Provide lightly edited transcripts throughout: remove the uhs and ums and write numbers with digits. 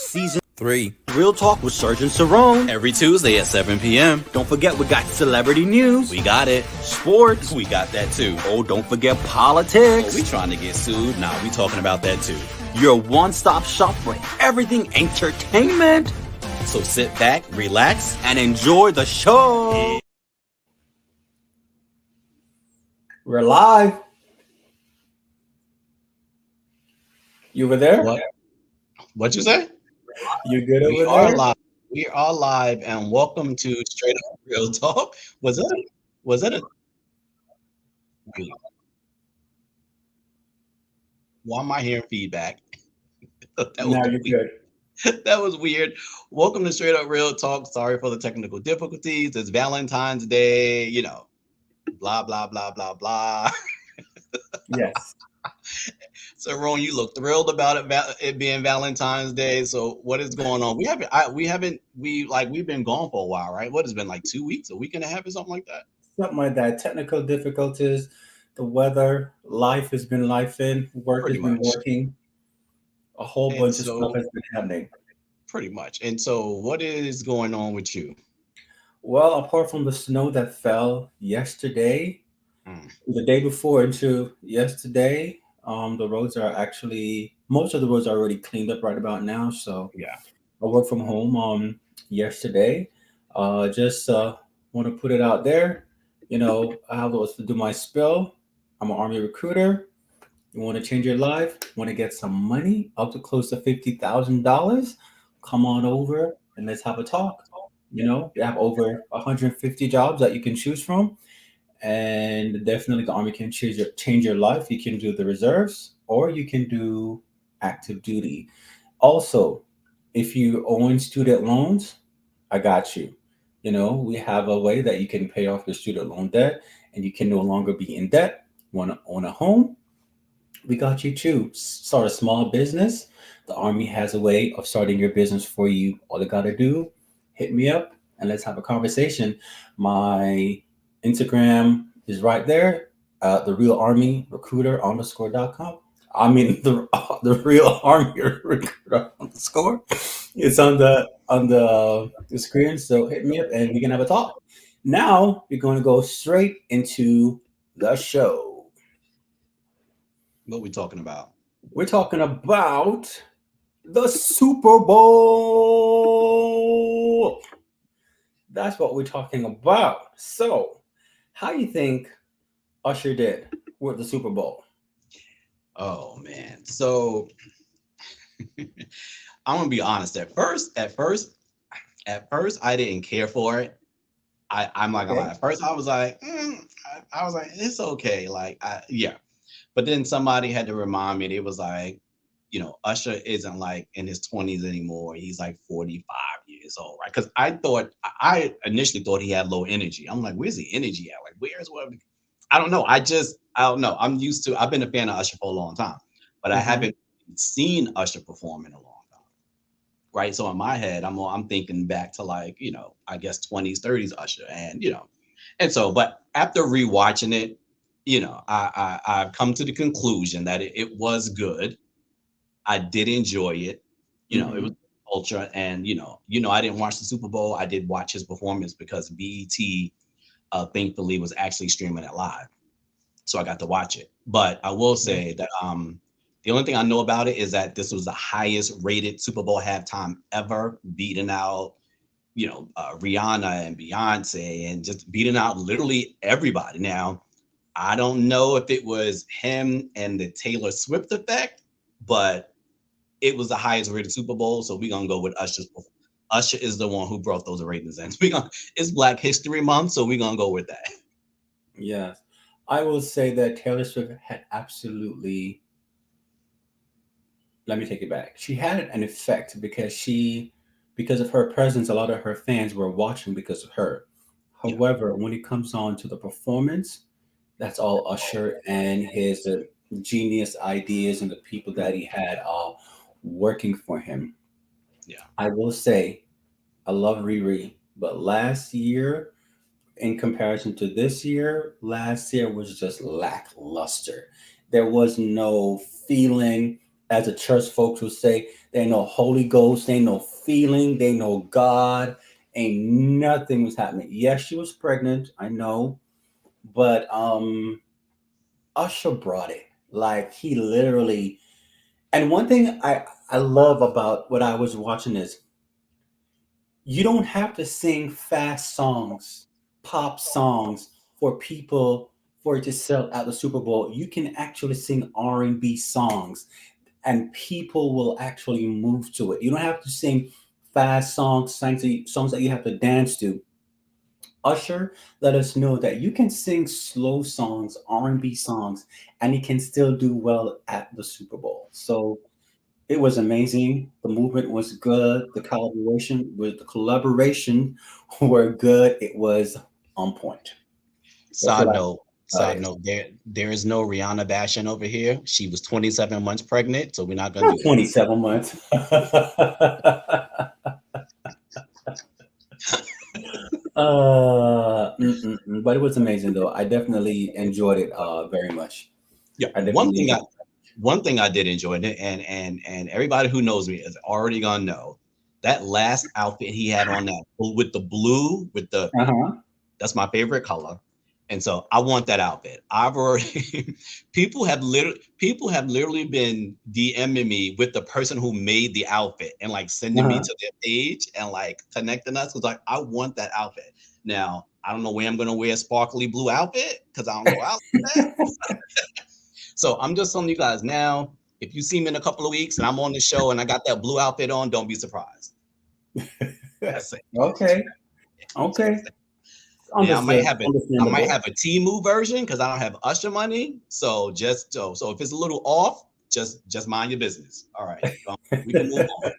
Season 3. Real Talk with Sergeant Cerrone. Every Tuesday at 7 p.m. Don't forget we got celebrity news. We got it. Sports. We got that too. Oh, don't forget politics. Oh, we trying to get sued? Nah, we talking about that too. Your one-stop shop for everything entertainment. So sit back, relax, and enjoy the show. Yeah. We're live. You were there? What'd you say? You good over We there? are live. We are live, and welcome to Straight Up Real Talk. Was it a? Wait. Why am I hearing feedback? Now you're good. That was weird. Welcome to Straight Up Real Talk. Sorry for the technical difficulties. It's Valentine's Day, blah, blah, blah, blah, blah. Yes. So, Ron, you look thrilled about it being Valentine's Day. So, what is going on? We've been gone for a while, right? What has been like 2 weeks, a week and a half, or something like that? Something like that. Technical difficulties, the weather, life has been lifing, work has been working. A whole bunch of stuff has been happening. Pretty much. And so, what is going on with you? Well, apart from the snow that fell yesterday, the day before into yesterday, the roads are most of the roads are already cleaned up right about now. So yeah, I worked from home yesterday. Just want to put it out there. I was to do my spill. I'm an Army recruiter. You want to change your life? Want to get some money up to close to $50,000? Come on over and let's have a talk. You have over 150 jobs that you can choose from. And definitely the Army can change your life. You can do the reserves or you can do active duty. Also, if you own student loans, I got you. We have a way that you can pay off your student loan debt and you can no longer be in debt. Want to own a home? We got you too. Start a small business. The Army has a way of starting your business for you. All you got to do, hit me up and let's have a conversation. My Instagram is right there. The Real Army Recruiter _.com. I mean the Real Army Recruiter _ It's on the screen. So hit me up and we can have a talk. Now we're going to go straight into the show. What are we talking about? We're talking about the Super Bowl. That's what we're talking about. So, how do you think Usher did with the Super Bowl? Oh man. So I'm gonna be honest. At first, I didn't care for it. I'm not gonna lie. At first, I was like, it's okay. Yeah. But then somebody had to remind me. It was like, Usher isn't like in his 20s anymore. He's like 45 years old, right? Because I initially thought he had low energy. I'm like, where's the energy at? Like, where's what? I don't know. I don't know. I've been a fan of Usher for a long time, but I haven't seen Usher perform in a long time, right? So in my head, I'm thinking back to I guess 20s, 30s Usher, and so, but after rewatching it, I've come to the conclusion that it was good. I did enjoy it. It was ultra, and I didn't watch the Super Bowl. I did watch his performance because BET, thankfully, was actually streaming it live, so I got to watch it. But I will say that the only thing I know about it is that this was the highest rated Super Bowl halftime ever, beating out Rihanna and Beyonce, and just beating out literally everybody. Now, I don't know if it was him and the Taylor Swift effect, but it was the highest rated Super Bowl. So we're gonna go with Usher's. Usher is the one who brought those ratings in. It's Black History Month, so we're gonna go with that. Yes. I will say that Taylor Swift had absolutely, let me take it back. She had an effect because of her presence, a lot of her fans were watching because of her. However, when it comes on to the performance, that's all Usher and his genius ideas and the people that he had working for him. Yeah. I will say, I love Riri, but last year, in comparison to this year, last year was just lackluster. There was no feeling. as the church folks would say, there ain't no Holy Ghost, there ain't no feeling, there ain't no God, ain't nothing was happening. Yes, she was pregnant, I know, but Usher brought it. Like he literally, and one thing I love about what I was watching is you don't have to sing fast songs, pop songs for people for it to sell at the Super Bowl. You can actually sing R&B songs and people will actually move to it. You don't have to sing fast songs that you have to dance to. Usher let us know that you can sing slow songs, R&B songs, and you can still do well at the Super Bowl. So it was amazing. The movement was good. The collaboration were good. It was on point. What's your Side last note, about side it? note, there is no Rihanna bashing over here. She was 27 months pregnant, so we're not gonna Not do that. 27 months. But it was amazing though. I definitely enjoyed it very much. Yeah, I definitely enjoyed one thing I did enjoy, and everybody who knows me is already gonna know that last outfit he had on, that with the blue, with the it. Uh-huh. that's my favorite color. And so I want that outfit. I've already people have literally been DMing me with the person who made the outfit and like sending me Uh-huh. to their page and like connecting us. Cause like I want that outfit. Now I don't know where I'm gonna wear a sparkly blue outfit because I don't go out like that. So I'm just telling you guys now, if you see me in a couple of weeks and I'm on the show and I got that blue outfit on, don't be surprised. That's it. Okay. Okay. Now Understood. I might Understandable. have a Timu version because I don't have Usher money. So just so if it's a little off, just mind your business. All right, we can move on.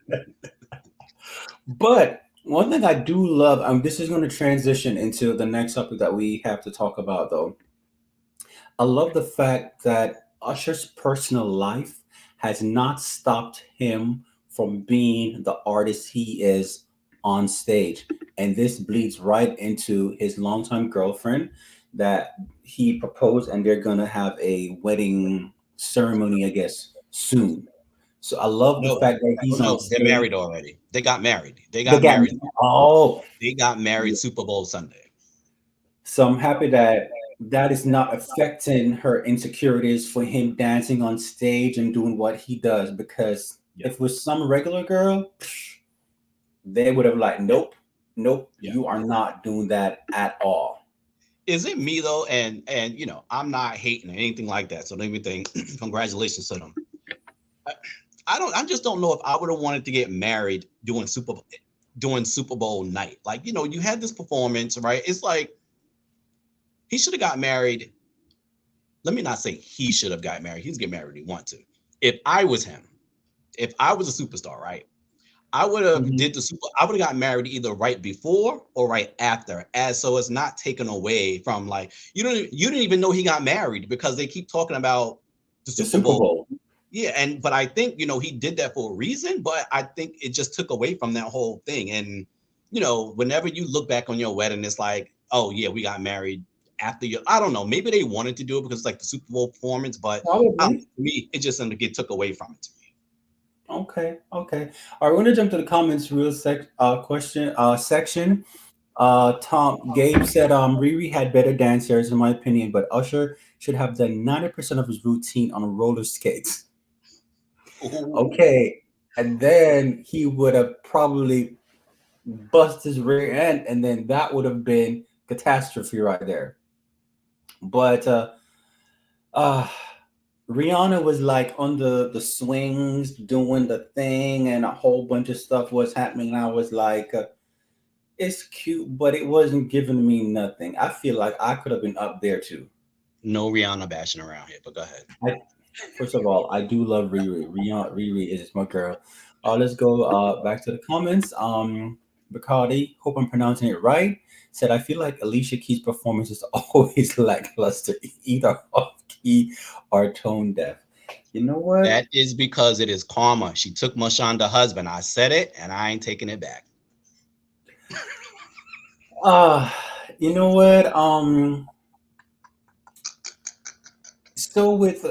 But one thing I do love, this is going to transition into the next topic that we have to talk about, though. I love the fact that Usher's personal life has not stopped him from being the artist he is on stage. And this bleeds right into his longtime girlfriend that he proposed, and they're going to have a wedding ceremony, I guess, soon. So I love the No, fact that oh he's on no, they're stage. married already. They got married. They They got got married. oh, They got married Super Bowl Sunday. so I'm happy that that is not affecting her insecurities for him dancing on stage and doing what he does. Because Yeah, if it was some regular girl, they would have like, yeah, nope, nope, yeah. you are not doing that at all. Is it me though? And I'm not hating or anything like that. So let me think. Congratulations to them. I, I don't. I just don't know if I would have wanted to get married doing Super Bowl night. Like you had this performance, right? It's like he should have got married. Let me not say he should have got married. He's get married if he want to. If I was him, if I was a superstar, right? I would have Mhm. did the super. I would have got married either right before or right after, as so it's not taken away from like you didn't even know he got married because they keep talking about the The Super Super Bowl. Bowl. Yeah, but I think he did that for a reason, but I think it just took away from that whole thing. And whenever you look back on your wedding, it's like, oh yeah, we got married after your. I don't know, maybe they wanted to do it because it's like the Super Bowl performance, but Probably. to me, it just get took away from it to me. Okay. Okay. All right. We're gonna jump to the comments real question section. Tom Gabe said Riri had better dancers in my opinion, but Usher should have done 90% of his routine on roller skates. Ooh. Okay. And then he would have probably bust his rear end, and then that would have been catastrophe right there. But uh Rihanna was like on the swings doing the thing, and a whole bunch of stuff was happening. And I was like, it's cute, but it wasn't giving me nothing. I feel like I could have been up there too. No Rihanna bashing around here, but go ahead. I, first of all, I do love Riri. Riri is my girl. Let's go back to the comments. Bacardi, hope I'm pronouncing it right, said, I feel like Alicia Keys' performance is always lackluster, either off key or tone deaf. You know what? That is because it is karma. She took Mashonda husband. I said it, and I ain't taking it back. Uh, you know what? So with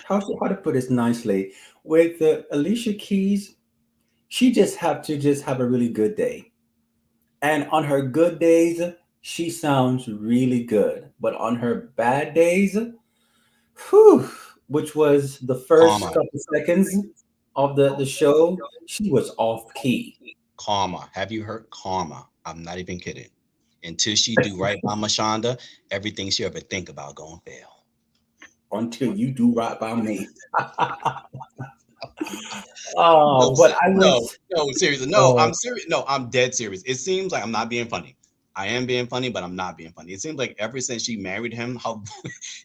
how to put this nicely? with Alicia Keys, she just have to just have a really good day. And on her good days, she sounds really good. But on her bad days, whew, which was the first Karma, couple seconds of the show, she was off key. karma. Have you heard karma? I'm not even kidding. Until she do right by Mashonda, everything she ever think about gonna fail. Until you do right by me. No, But I no, was, no, seriously. No, uh, I'm serious. No, I'm dead serious. It seems like I'm not being funny. I am being funny, but I'm not being funny. It seems like ever since she married him, how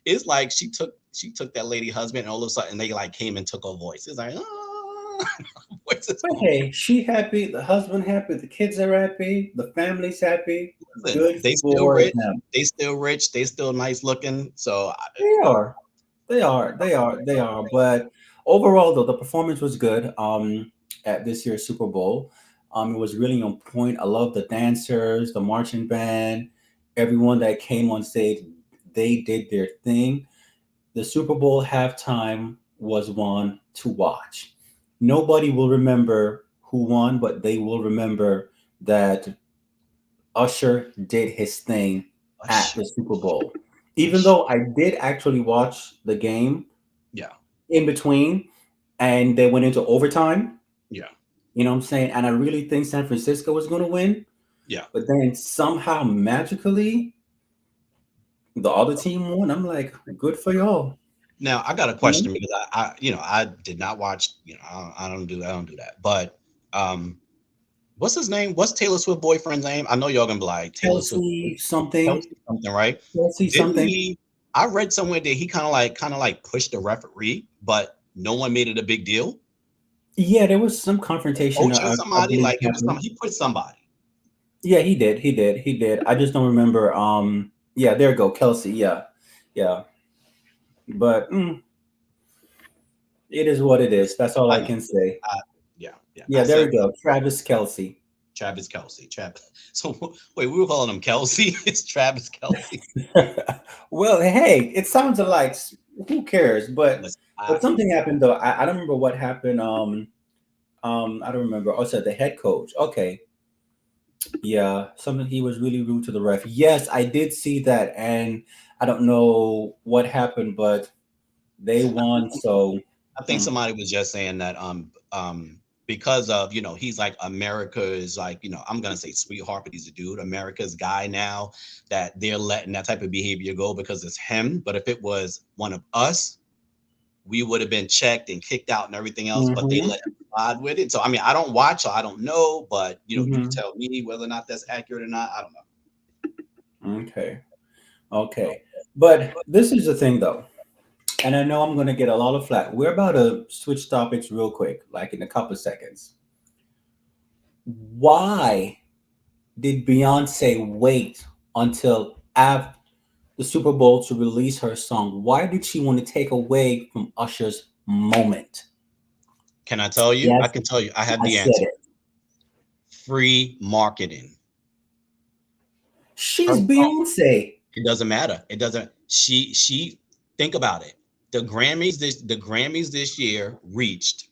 it's like she took that lady husband, and all of a sudden they like came and took her voice. It's like, voice is but gone. hey, she happy, the husband happy, the kids are happy, the family's happy. Listen, Good they still for rich, them. they still rich, they still nice looking. So They are. They are. But overall, though, the performance was good. At this year's Super Bowl, it was really on point. I love the dancers, the marching band, everyone that came on stage. They did their thing. The Super Bowl halftime was one to watch. Nobody will remember who won, but they will remember that Usher did his thing at Usher, the Super Bowl. Even Usher. though I did actually watch the game Yeah, in between and they went into overtime, yeah, you know what I'm saying? And I really think San Francisco was going to win. yeah. But then somehow magically the other team won. I'm like, good for y'all. Now I got a You know? question because I did not watch. I don't do that. But um, what's his name? What's Taylor Swift boyfriend's name? I know y'all gonna be like Taylor Swift, Kelsey something. Kelsey something, right? Kelsey Didn't something. he? I read somewhere that he kind of like pushed the referee, but no one made it a big deal. Yeah, there was some confrontation, Coach or I somebody, believe, like it was happened. some. He pushed somebody. Yeah, he did. He did. He did. I just don't remember. Yeah, there you go. Kelsey. Yeah. Yeah. But it is what it is. That's all I I know. can say. I, yeah, yeah. I Yeah, there said we go. Travis Kelsey. Travis Kelsey. Travis. So wait, we were calling him Kelsey. It's Travis Kelsey. Well, hey, it sounds alike. Who cares? Listen, But something happened though. I don't remember what happened. I don't remember. Also, the head coach. Okay, yeah, something. He was really rude to the ref. Yes, I did see that, and I don't know what happened, but they won. So, I think hmm. somebody was just saying that because of he's like America's like I'm gonna say sweetheart, but he's a dude, America's guy now, that they're letting that type of behavior go because it's him. But if it was one of us, we would have been checked and kicked out and everything else. But they Hmm. let him slide with it. So I mean, I don't watch, so I don't know. But you can Hmm. tell me whether or not that's accurate or not. I don't know. Okay, okay. But this is the thing though, and I know I'm going to get a lot of flack. We're about to switch topics real quick, like in a couple of seconds. Why did Beyonce wait until after the Super Bowl to release her song? Why did she want to take away from Usher's moment? Can I tell you? I Yes, can tell you. I have I the said answer. it. Free marketing. Her She's song. Beyonce. It doesn't matter. It doesn't. She. Think about it. The Grammys this year reached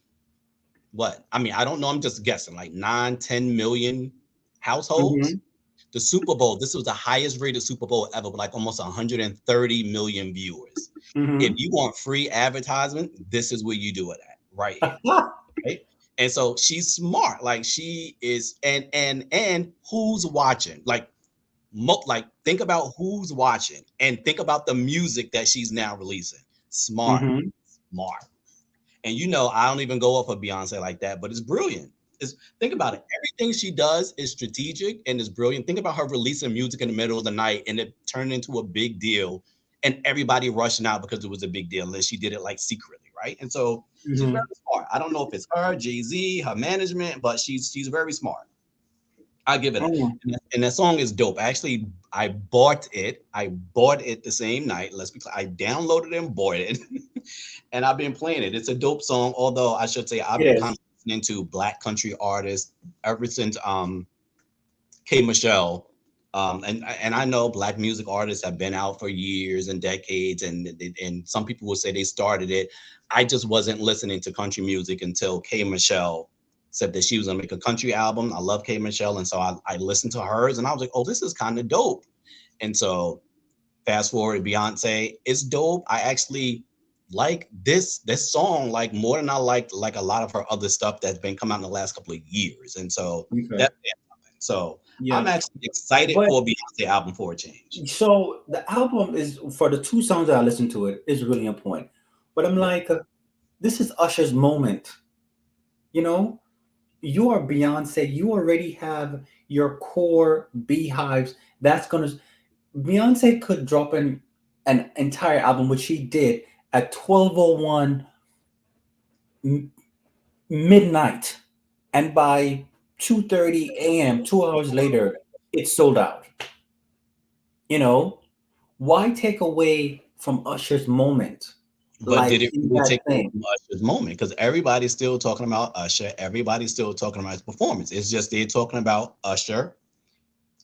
what? I mean, I don't know. I'm just guessing, like 9, 10 million households. Hmm. The Super Bowl. This was the highest rated Super Bowl ever, with like almost 130 million viewers. If Hmm. you want free advertisement, this is where you do it at, right here. Right? And so she's smart. Like she is, and who's watching? Like think about who's watching and think about the music that she's now releasing. Smart, Hmm. smart. And I don't even go off of Beyonce like that, but it's brilliant. Think about it. Everything she does is strategic and is brilliant. Think about her releasing music in the middle of the night and it turned into a big deal, and everybody rushing out because it was a big deal, and she did it like secretly, right? And so she's very Hmm. smart. I don't know if it's her, Jay Z, her management, but she's very smart. I give it that. Hmm. And that song is dope. Actually, I bought it. I bought it the same night. Let's be clear. I downloaded it and bought it, and I've been playing it. It's a dope song. Although I should say I've It been kind is. of listening to black country artists ever since K Michelle And I know Black music artists have been out for years and decades, and some people will say they started it. I just wasn't listening to country music until K Michelle said that she was gonna make a country album. I love K Michelle, and so I listened to hers, and I was like, oh, this is kind of dope. And so fast forward, Beyonce, it's dope. I actually like this song like more than I liked like a lot of her other stuff that's been coming out in the last couple of years. And so Okay. that so I'm Yeah. actually excited But for a Beyonce album for a change. so the album is for the two songs that I listened to it is really on point. But I'm Yeah. like, this is Usher's moment. You know, you are Beyonce. You already have your core beehives. That's gonna Beyonce could drop an entire album, which she did at 12:01 midnight, and by 2:30 a.m., 2 hours later, it's sold out. You know, why take away from Usher's moment? But Like did it in really that take away thing. from Usher's moment? Because everybody's still talking about Usher. Everybody's still talking about his performance. It's just they're talking about Usher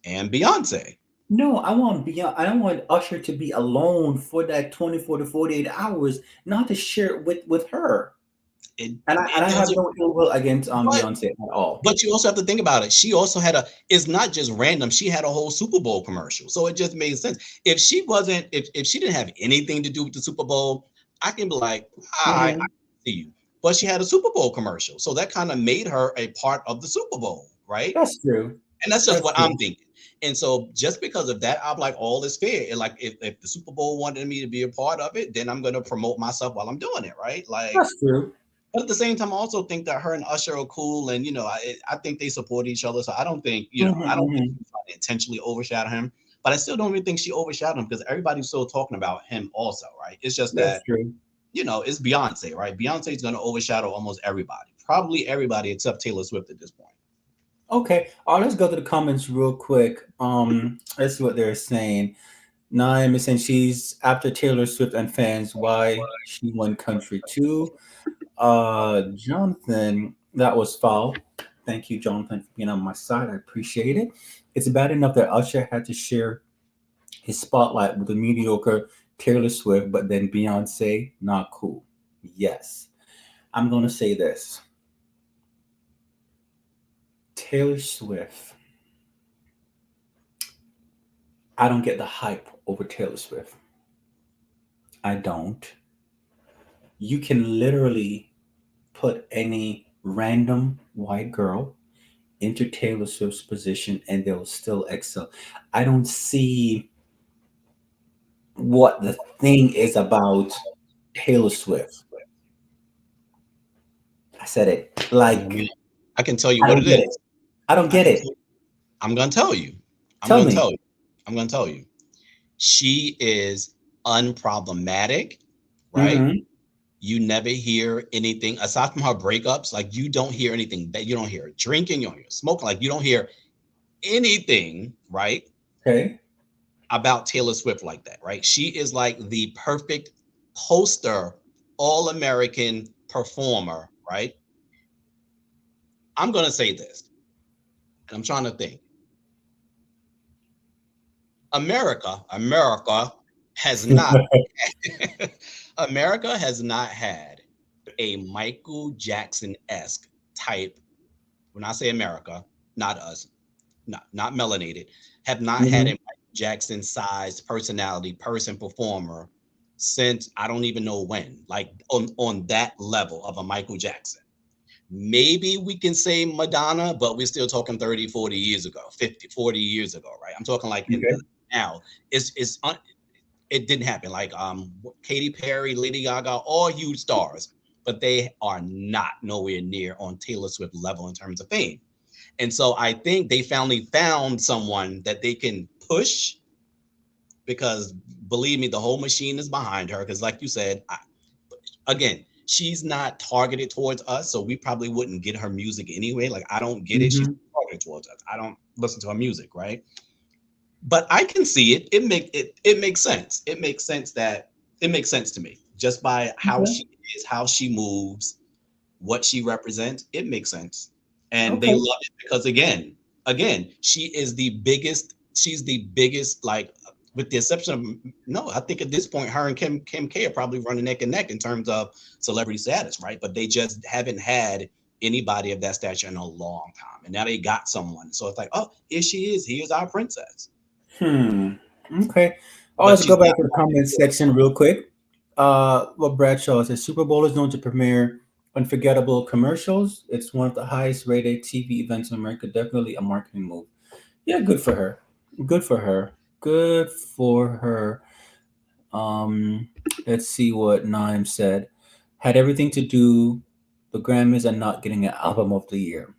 and Beyonce. No, I don't want Usher to be alone for that 24 to 48 hours, not to share it with her. And It I have doesn't. no ill will against But Beyonce at all. But you also have to think about it. She also had a, it's not just random. She had a whole Super Bowl commercial. So it just made sense. If she didn't have anything to do with the Super Bowl, I can be like, I Mhm. see you. But she had a Super Bowl commercial. So that kind of made her a part of the Super Bowl, right? That's true. And that's just That's what I'm true. thinking. And so just because of that, I'm like, all is fair. And like if the Super Bowl wanted me to be a part of it, then I'm gonna promote myself while I'm doing it, right? Like, That's true. but at the same time, I also think that her and Usher are cool, and I think they support each other. So I don't think Mhm, I don't think mhm. she's trying to intentionally overshadow him. But I still don't really think she overshadowed him because everybody's still talking about him also, right? It's just That's that true. it's Beyonce, right? Beyonce's going to overshadow almost everybody, probably everybody except Taylor Swift at this point. Okay. Let's go to the comments real quick. Let's see what they're saying. Naim is saying she's after Taylor Swift and fans why she won country too. Jonathan, that was foul. Thank you, Jonathan, for being on my side. I appreciate it. It's bad enough that Usher had to share his spotlight with the mediocre Taylor Swift, but then Beyonce, not cool. Yes. I'm going to say this. Taylor Swift, I don't get the hype over Taylor Swift. I don't. You can literally put any random white girl into Taylor Swift's position and they'll still excel. I don't see what the thing is about Taylor Swift. I said it. Like, I can tell you I what don't it get it. is. I don't I get can it. tell, I'm going to tell you. I'm Tell going to me. tell you. I'm going to tell you. She is unproblematic, right? Hmm. You never hear anything aside from her breakups. Like you don't hear anything that you don't hear drinking, you don't hear smoking. Like you don't hear anything, right, Okay. about Taylor Swift like that, right? She is like the perfect poster, all American performer, right? I'm gonna say this, and I'm trying to think. America has not America has not had a Michael Jackson esque type. When I say America, not us, not melanated, have not had a Hmm. Michael Jackson sized personality, person, performer since I don't even know when, like on that level of a Michael Jackson. Maybe we can say Madonna, but we're still talking 30, 40 years ago, 50, 40 years ago, right? I'm talking like in the Okay. now. It didn't happen. Like Katy Perry, Lady Gaga, all huge stars, but they are not nowhere near on Taylor Swift level in terms of fame. And so I think they finally found someone that they can push because believe me, the whole machine is behind her. Because, like you said, again, she's not targeted towards us, so we probably wouldn't get her music anyway. Like, I don't get it. She's Hmm. targeted towards us. I don't listen to her music, right? But I can see it. It makes sense. It makes sense to me just by how Okay. she is, how she moves, what she represents. It makes sense, and they Okay. love it because again, she is the biggest. she's the biggest, like, with the exception of, no, I think at this point, her and Kim K are probably running neck and neck in terms of celebrity status, right? But they just haven't had anybody of that stature in a long time, and now they got someone. So it's like, oh, here she is. Here's our princess. Okay. Oh, But let's go she's back not. to the comment section real quick. What Bradshaw says, Super Bowl is known to premiere unforgettable commercials. It's one of the highest rated TV events in America. Definitely a marketing move. Yeah, good for her. Good for her. Good for her. Let's see what Naim said. Had everything to do the Grammys and not getting an album of the year.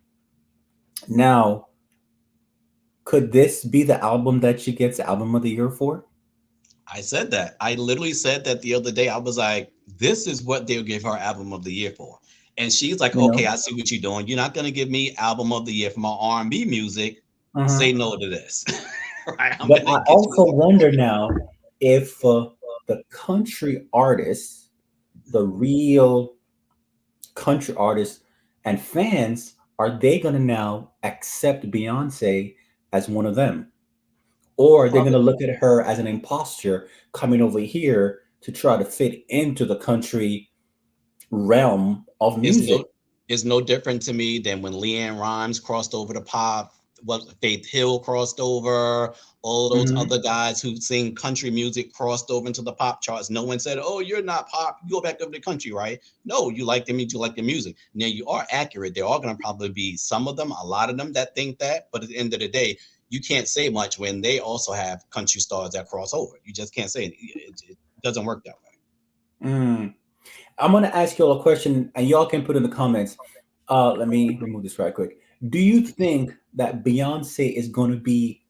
Now, could this be the album that she gets album of the year for? I said that. I literally said that the other day. I was like, this is what they'll give her album of the year for. And she's like, You okay, know? I see what you're doing. You're not going to give me album of the year for my R&B music. Uh-huh. Say no to this. Right? I'm But going I to get you. also wonder now if the country artists, the real country artists and fans, are they going to now accept Beyonce as one of them? Or are they going to Probably. look at her as an imposter coming over here to try to fit into the country realm of It's music? no, it's no different to me than when Leanne Rhymes crossed over to pop, what Faith Hill crossed over, all of those Mhm. other guys who sing country music crossed over into the pop charts. No one said, oh, you're not pop, you go back over to country, right? No, you like the music, you like the music. Now you are accurate. There are going to probably be some of them, a lot of them that think that, but at the end of the day, you can't say much when they also have country stars that cross over. You just can't say it doesn't work that way. Mm. I'm going to ask you all a question, and y'all can put in the comments. Let me remove this right quick. Do you think that Beyonce is going to be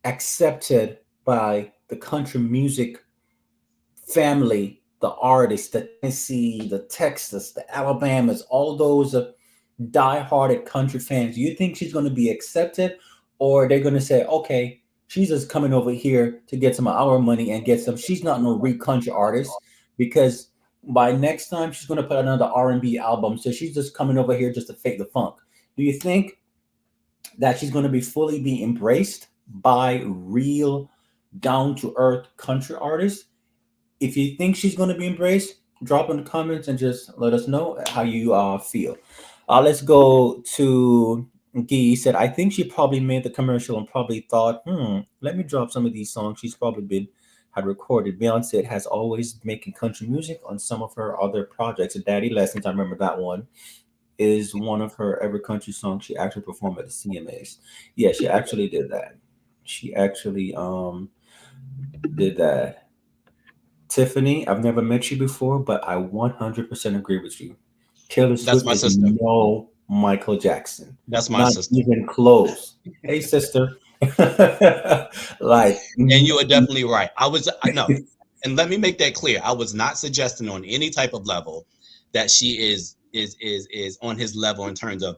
accepted by the country music family, the artists, the Tennessee, the Texas, the Alabamas, all those die-hearted country fans? Do you think she's going to be accepted, or they're going to say, okay, she's just coming over here to get some of our money and get some? She's not no real country artist, because by next time she's going to put another R&B album, so she's just coming over here just to fake the funk. Do you think that she's going to be fully be embraced by real down-to-earth country artists? If you think she's going to be embraced, drop in the comments and just let us know how you feel. Let's go to Guy. He said, I think she probably made the commercial and probably thought, let me drop some of these songs she's probably had recorded. Beyonce has always making country music on some of her other projects. Daddy Lessons, I remember that one, is one of her every country songs she actually performed at the CMAs. Yeah, she actually did that. She actually did that. Tiffany, I've never met you before, but I 100% agree with you. Taylor That's Swift my is sister. no Michael Jackson, That's my not sister. even close. Hey, sister. Like, And you are definitely right. No, and let me make that clear. I was not suggesting on any type of level that she is on his level in terms of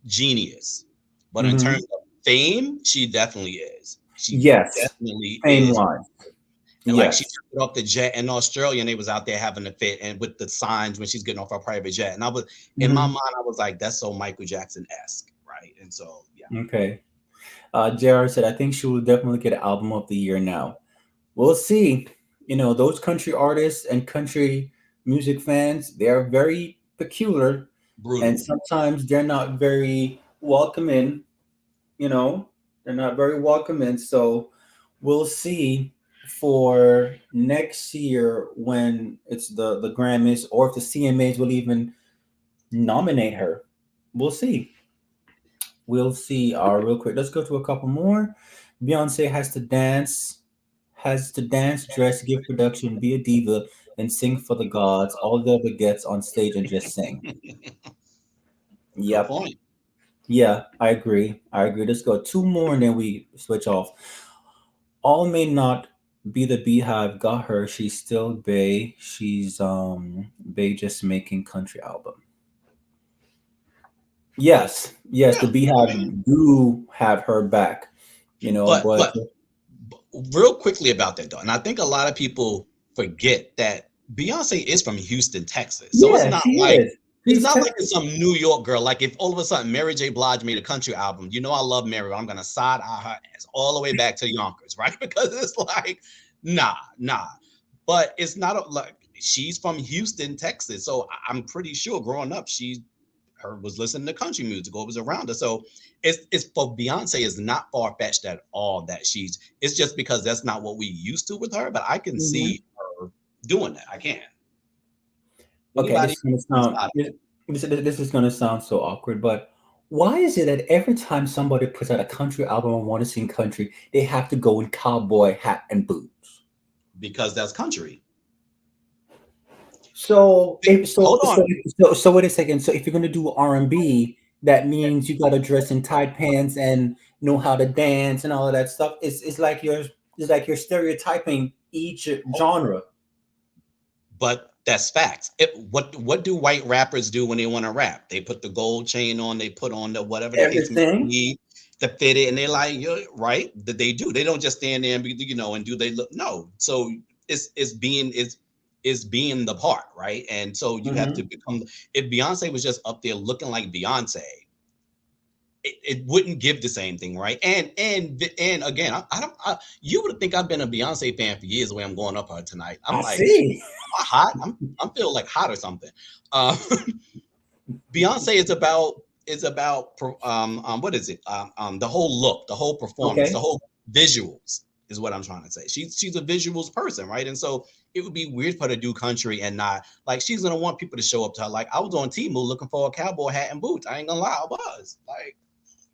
genius, but in mhm. terms of fame, she definitely is. She Yes, definitely fame is. wise. And like she Yes. took it off the jet in Australia, and they was out there having a fit, and with the signs when she's getting off her private jet. And I was in my Mhm. mind, I was like, that's so Michael Jackson esque, right? And so yeah, Okay. JR said, I think she will definitely get album of the year now. We'll see. You know, those country artists and country music fans, they're very peculiar, and brutal. sometimes they're not very welcoming. You know, they're not very welcoming. So we'll see for next year when it's the Grammys, or if the CMAs will even nominate her. We'll see. We'll see. Real quick, let's go to a couple more. Beyonce has to dance, dress, give production, be a diva, and sing for the gods. All the other gets on stage and just sing. Good Yep. point. Yeah, I agree. I agree. Let's go two more and then we switch off. All may not be the beehive got her. She's still Bay. She's Bay just making country album. Yes, yes, the Yeah, I mean, beehive do have her back, but but but real quickly about that though, and I think a lot of people forget that Beyonce is from Houston, Texas. So it's yeah, not she like is. It's She's not like it's Texas. some New York girl. Like if all of a sudden Mary J. Blige made a country album, you know I love Mary, but I'm gonna side eye her ass all the way back to Yonkers, right? Because it's like, nah. But it's not like she's from Houston, Texas, so I'm pretty sure growing up she her was listening to country music or was around her. So it's for Beyonce is not far fetched at all that she's. It's just because that's not what we used to with her. But I can Mhm. see her doing that. I can. Okay, Anybody this is gonna sound so awkward, but why is it that every time somebody puts out a country album and want to sing country, they have to go in cowboy hat and boots? because that's country. So if so Hold so on. so wait a second. So if you're gonna do R&B, that means you gotta dress in tight pants and know how to dance and all of that stuff. It's like you're stereotyping each genre. But that's facts. What do white rappers do when they want to rap? They put the gold chain on, they put on the whatever the case may Everything. be to fit it, and they're like, you're right. That they do. They don't just stand there and be, and do they look no. So it's being the part, right? And so you have to Mhm. become if Beyonce was just up there looking like Beyonce, it wouldn't give the same thing, right? And again, I don't you would think I've been a Beyonce fan for years the way I'm going up her tonight. I'm I like, see. am I hot? I'm feeling like hot or something. Uh, Beyonce is about what is it? The whole look, the whole performance, the Okay. whole visuals is what I'm trying to say. She's a visuals person, right? And so it would be weird for her to do country and not like she's gonna want people to show up to her. Like I was on Temu looking for a cowboy hat and boots. I ain't gonna lie, I was like.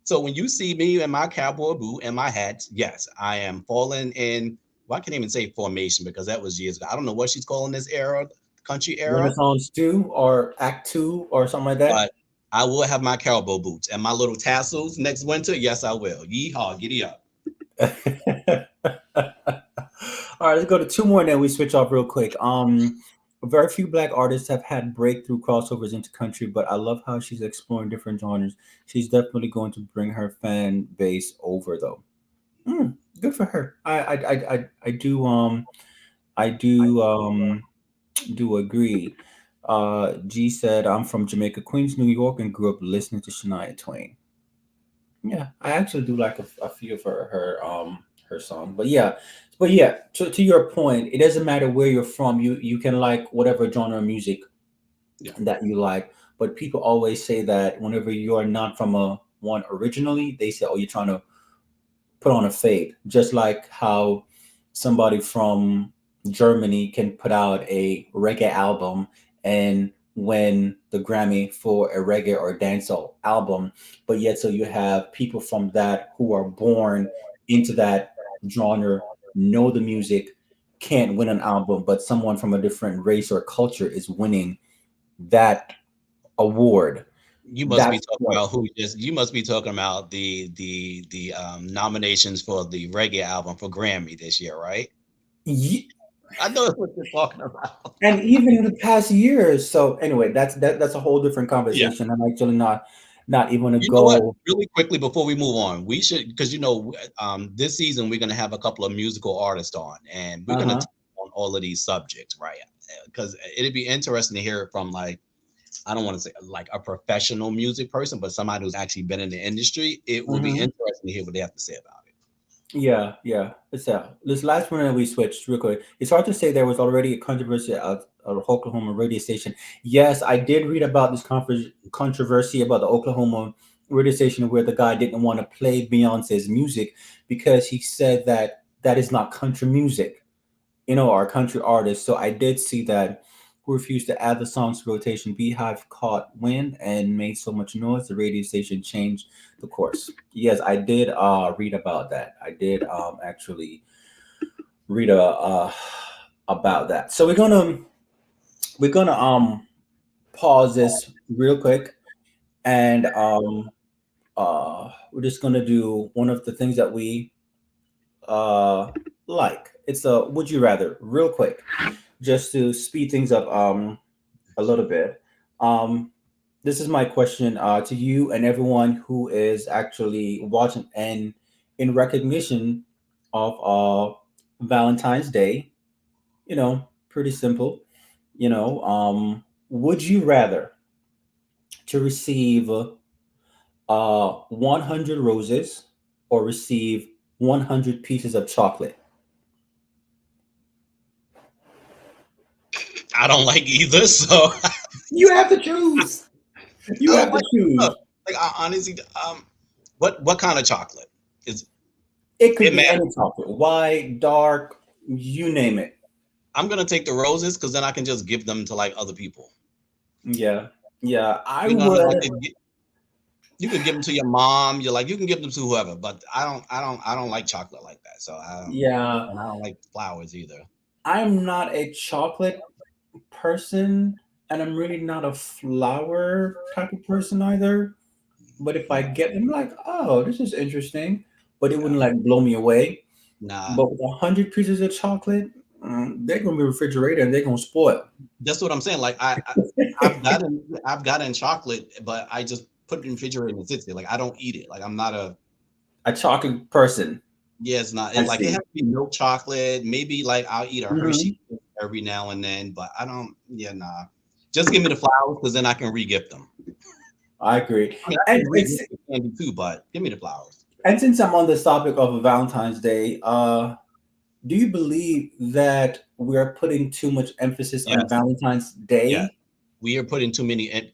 So when you see me in my cowboy boot and my hat, yes, I am falling in. Well, I can't even say formation because that was years ago. I don't know what she's calling this era, country era, Renaissance 2 or Act 2 or something like that. but I will have my cowboy boots and my little tassels next winter. Yes, I will. Yeehaw, giddy up. All right, let's go to two more and then we switch off real quick. Very few black artists have had breakthrough crossovers into country, but I love how she's exploring different genres. She's definitely going to bring her fan base over though. Good for her. I do agree. G said, I'm from Jamaica, Queens, New York, and grew up listening to Shania Twain. Yeah, I actually do like a few of her songs. But yeah, to your point, it doesn't matter where you're from. You can like whatever genre of music Yeah. that you like. But people always say that whenever you are not from a one originally, they say, "Oh, you're trying to put on a fade." Just like how somebody from Germany can put out a reggae album and win the Grammy for a reggae or dancehall album, but yet so you have people from that who are born into that genre, know the music, can't win an album, but someone from a different race or culture is winning that award. You must be That's talking what. about who just. You must be talking about the nominations for the reggae album for Grammy this year, right? I know what you're talking about. And even in the past years. So anyway, that's a whole different Yeah. conversation. I'm actually not even gonna You know what? go. Really quickly before we move on, we should because this season we're gonna have a couple of musical artists on, and we're gonna Uh-huh. talk on all of these subjects, right? Because it'd be interesting to hear it from like I don't want to say like a professional music person, but somebody who's actually been in the industry. It will be Hmm. interesting to hear what they have to say about it. Yeah. This last one that we switched real quick. It's hard to say there was already a controversy at an Oklahoma radio station. Yes, I did read about this controversy about the Oklahoma radio station where the guy didn't want to play Beyonce's music because he said that that is not country music. Our country artists. So I did see that who refused to add the songs to rotation. Beehive caught wind and made so much noise, the radio station changed the course. Yes, I did read about that. I did actually read about that. So we're gonna pause this real quick and we're just gonna do one of the things that we uh like. It's a would you rather real quick just to speed things up a little bit. Um, this is my question to you and everyone who is actually watching, and in recognition of Valentine's Day. Pretty simple. Would you rather? to receive 100 roses or receive 100 pieces of chocolate? I don't like either. So You have to choose. You I have don't to like choose. either. Like I honestly, what kind of chocolate is It could it? be Matter. any chocolate, white, dark, you name it. I'm gonna take the roses because then I can just give them to like other people. Yeah, yeah, I You know, like would. you could give them to your mom. You're like you can give them to whoever, but I don't like chocolate like that. So I don't, Yeah, and I don't like flowers either. I'm not a chocolate person, and I'm really not a flower type of person either. But if I Yeah, get them, like, oh, this is interesting, but it yeah. wouldn't like blow me away. Nah, But with 100 pieces of chocolate, they're gonna be refrigerated and they're gonna spoil. that's what I'm saying. Like I've gotten chocolate, but I just put it in the refrigerator and it sits there. Like I don't eat it. Like I'm not a A chocolate person, yeah. It's not I it, like it has see. to be milk chocolate. Maybe like I'll eat a Hershey Hmm. every now and then, but I don't. Yeah, nah. Just give me the flowers because then I can re-gift them. I agree. I mean, I And can it's re-gift the candy too, but give me the flowers. and since I'm on this topic of Valentine's Day, do you believe that we are putting too much emphasis on Yes, Valentine's yes. Day? We are putting too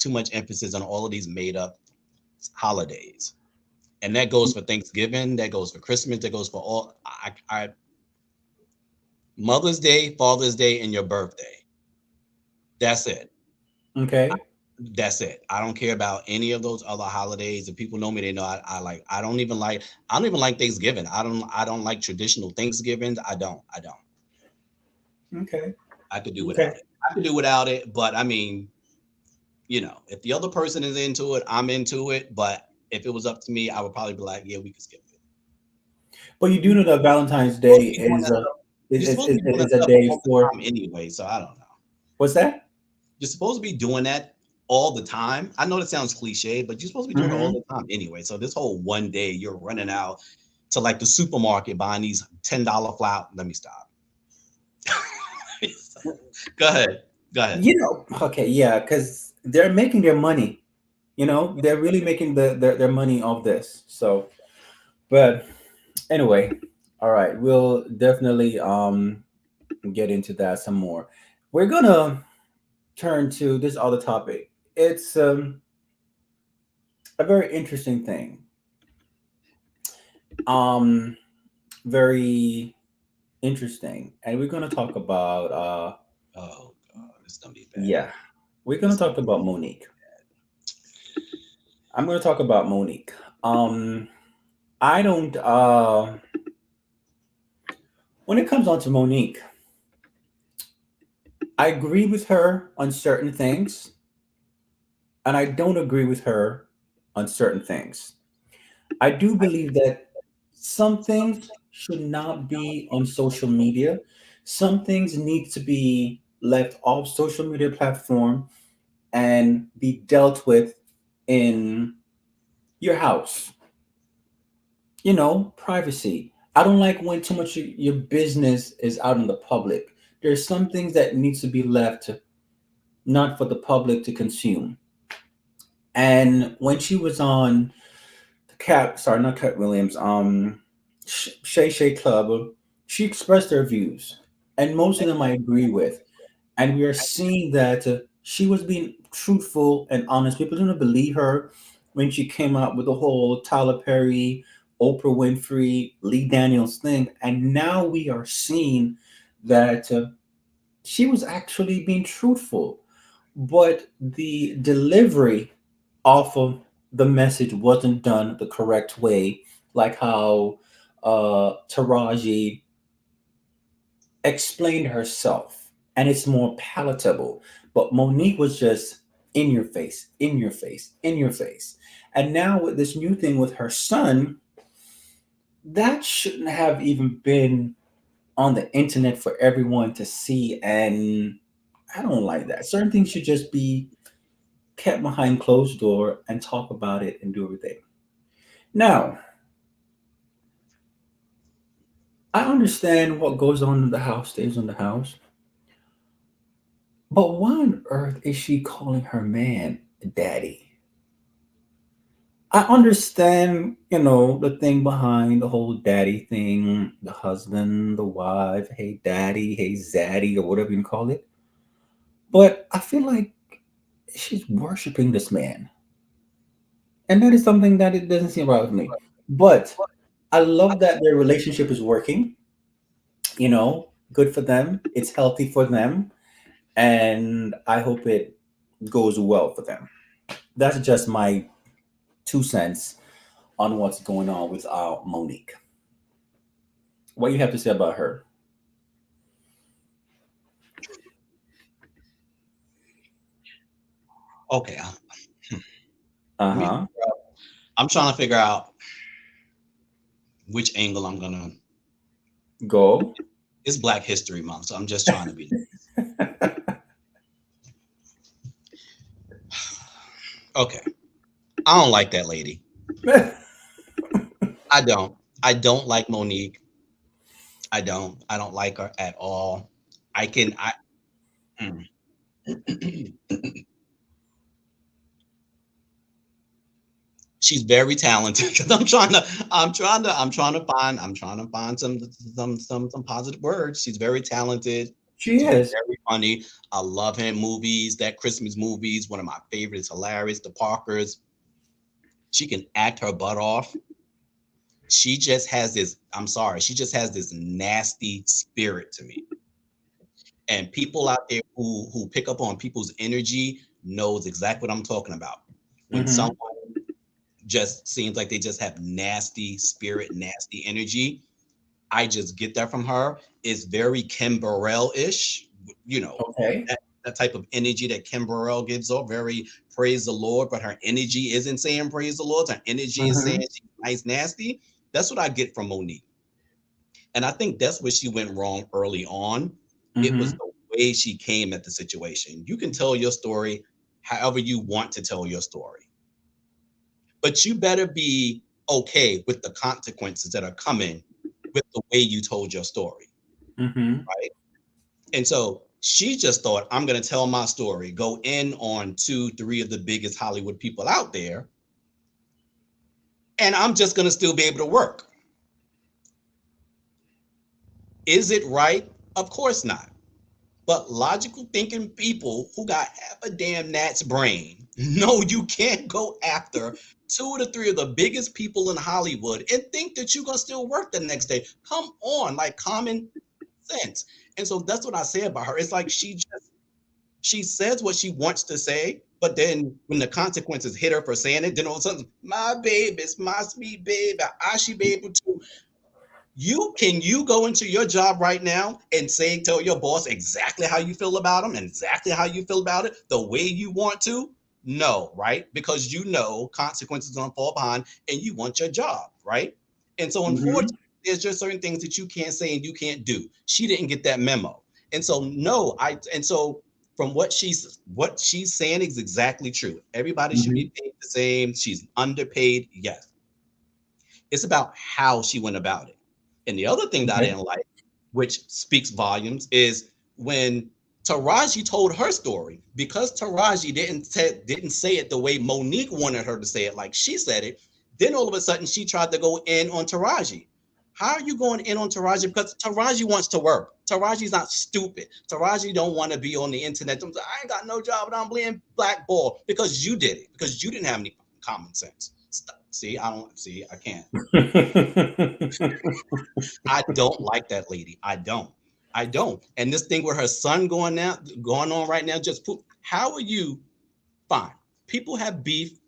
much emphasis on all of these made up holidays, and that goes for Thanksgiving, that goes for Christmas, that goes for all. Mother's Day, Father's Day, and your birthday. That's it. Okay. That's it. I don't care about any of those other holidays. If people know me, they know I like. I don't even like Thanksgiving. I don't like traditional Thanksgivings. I don't. Okay. I could do Okay. without it. I could do without it. But I mean, if the other person is into it, I'm into it. But if it was up to me, I would probably be like, yeah, we could skip it. But you do know that Valentine's You're supposed Day to be doing is that a stuff. You're supposed to be doing that is a stuff day all the for time anyway. So I don't know. what's that? You're supposed to be doing that all the time. I know that sounds cliche, but you're supposed to be doing it all Hmm. the time anyway. So this whole one day you're running out to like the supermarket buying these $10 flour. Let me stop. Go ahead. Go ahead. Okay, yeah, because they're making their money. They're really making their money off this. So, but anyway, all right, we'll definitely get into that some more. We're gonna turn to this other topic. It's a very interesting thing. Um, very interesting, and we're gonna talk about Oh God, it's gonna be bad. yeah, we're gonna It's gonna talk be about Monique. I'm gonna talk about Monique. Um, I don't. When it comes on to Monique, I agree with her on certain things, and I don't agree with her on certain things. I do believe that some things should not be on social media. Some things need to be left off social media platform and be dealt with in your house. Privacy. I don't like when too much of your business is out in the public. There's some things that needs to be left not for the public to consume. And when she was on the not Cat Williams, Shay Shay Club, she expressed her views, and most of them I agree with. And we are seeing that she was being truthful and honest. People didn't believe her when she came out with the whole Tyler Perry, Oprah Winfrey, Lee Daniels thing, and now we are seeing that she was actually being truthful, but the delivery off of the message wasn't done the correct way, like how Taraji explained herself, and it's more palatable. But Monique was just in your face, in your face, in your face. And now with this new thing with her son, that shouldn't have even been on the internet for everyone to see. And I don't like that. Certain things should just be kept behind closed door and talk about it and do everything. Now, I understand what goes on in the house stays in the house, but why on earth is she calling her man daddy? I understand, the thing behind the whole daddy thing, the husband, the wife, hey daddy, hey zaddy, or whatever you call it. But I feel like she's worshiping this man. And that is something that it doesn't seem right with me. But I love that their relationship is working, good for them. It's healthy for them. And I hope it goes well for them. That's just my 2 cents on what's going on with Monique. What you have to say about her? Okay, Uh let me. huh. I'm trying to figure out which angle I'm gonna. Go. It's Black History Month, so I'm just trying to be. Okay, I don't like that lady. I don't. I don't like Monique. I don't. I don't like her at all. I can. I. mm. She's very talented because I'm trying to find some positive words. She's very talented. She She's is. very funny. I love her in movies. That Christmas movies, one of my favorites, hilarious. The Parkers. She can act her butt off. She just has this. I'm sorry. She just has this nasty spirit to me. And people out there who pick up on people's energy knows exactly what I'm talking about. When Mm-hmm. someone just seems like they just have nasty spirit, nasty energy. I just get that from her. It's very Kim Burrell-ish, you know, Okay. that type of energy that Kim Burrell gives off, very praise the Lord, but her energy isn't saying praise the Lord. Her energy is saying Mm-hmm. she's nice, nasty. That's what I get from Monique. And I think that's where she went wrong early on. It was Mm-hmm. the way she came at the situation. You can tell your story however you want to tell your story, but you better be okay with the consequences that are coming with the way you told your story, Mm-hmm. right? And so she just thought, I'm going to tell my story, go in on two, three of the biggest Hollywood people out there, and I'm just going to still be able to work. Is it right? Of course not. But logical thinking people who got half a damn gnat's brain know you can't go after two to three of the biggest people in Hollywood and think that you're gonna still work the next day. Come on, like common sense. And so that's what I say about her. It's like she says what she wants to say, but then when the consequences hit her for saying it, then all of a sudden, my baby, it's my sweet baby, I should be able to. You go into your job right now and tell your boss exactly how you feel about them and exactly how you feel about it the way you want to? No, right? Because you know consequences gonna fall behind and you want your job, right? And so Mm-hmm. unfortunately, there's just certain things that you can't say and you can't do. She didn't get that memo. And so no, I and so from what she's saying is exactly true. Everybody should Mm-hmm. be paid the same. She's underpaid, yes. It's about how she went about it. And the other thing that I Okay. didn't like, which speaks volumes, is when Taraji told her story, because Taraji didn't say it the way Monique wanted her to say it, like she said it. Then all of a sudden she tried to go in on Taraji. How are you going in on Taraji? Because Taraji wants to work. Taraji's not stupid. Taraji don't want to be on the internet. I ain't got no job, and I'm playing blackball because you did it. Because you didn't have any common sense. Stop. See, I don't see. I can't. I don't like that lady. I don't. I don't. And this thing with her son going on right now, just put. How are you? Fine. People have beef.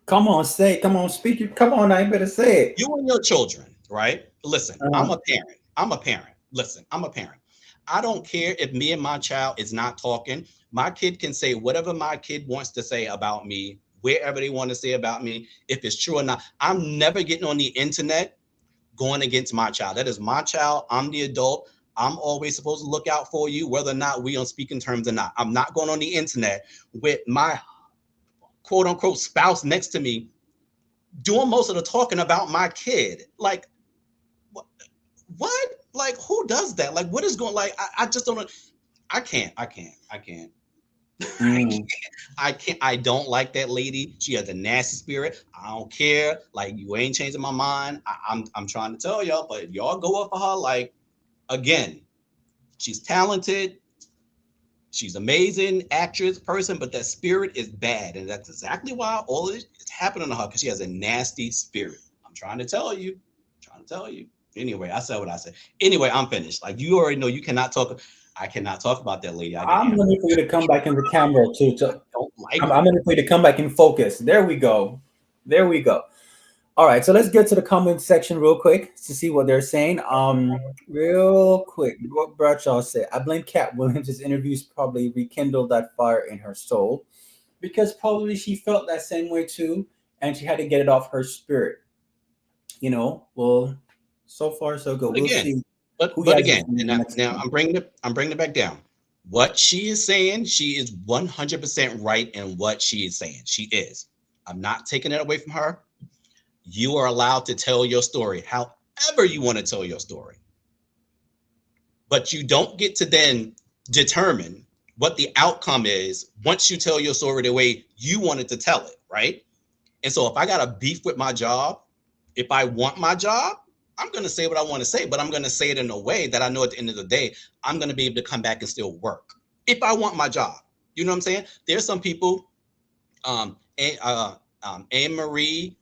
Come on, say it. Come on, speak it. Come on, I better say it. You and your children, right? Listen, I'm Uh, a parent. I'm a parent. Listen, I'm a parent. I don't care if me and my child is not talking. My kid can say whatever my kid wants to say about me, wherever they want to say about me, if it's true or not. I'm never getting on the internet going against my child. That is my child. I'm the adult. I'm always supposed to look out for you, whether or not we on speaking terms or not. I'm not going on the internet with my quote unquote spouse next to me doing most of the talking about my kid. Like, what? Like, who does that? Like, what is going? Like, I just don't. I can't. I can't. I can't. Mm. I don't like that lady. She has a nasty spirit. I don't care. Like, you ain't changing my mind. I'm trying to tell y'all, but if y'all go up for her, like, again, she's talented. She's amazing actress person, but that spirit is bad, and that's exactly why all of this is happening to her, because she has a nasty spirit. I'm trying to tell you. Trying to tell you. Anyway, I said what I said. Anyway, I'm finished. Like, you already know, you cannot talk. I cannot talk about that lady. I I'm didn't ready for you to come back in the camera too. don't like I'm her. ready for you to come back in focus. There we go. There we go. All right, so let's get to the comment section real quick to see what they're saying. Real quick, what Bradshaw said. I blame Cat Williams' interviews probably rekindled that fire in her soul, because probably she felt that same way too, and she had to get it off her spirit. Well, so far so good. But We'll again, see but who but has again, in and the next now one. I'm bringing it back down. What she is saying, she is 100% right in what she is saying. She is. I'm not taking it away from her. You are allowed to tell your story however you want to tell your story, but you don't get to then determine what the outcome is once you tell your story the way you wanted to tell it, right? And so if I got a beef with my job, if I want my job, I'm going to say what I want to say, but I'm going to say it in a way that I know at the end of the day, I'm going to be able to come back and still work if I want my job. You know what I'm saying? There's some people, Anne Marie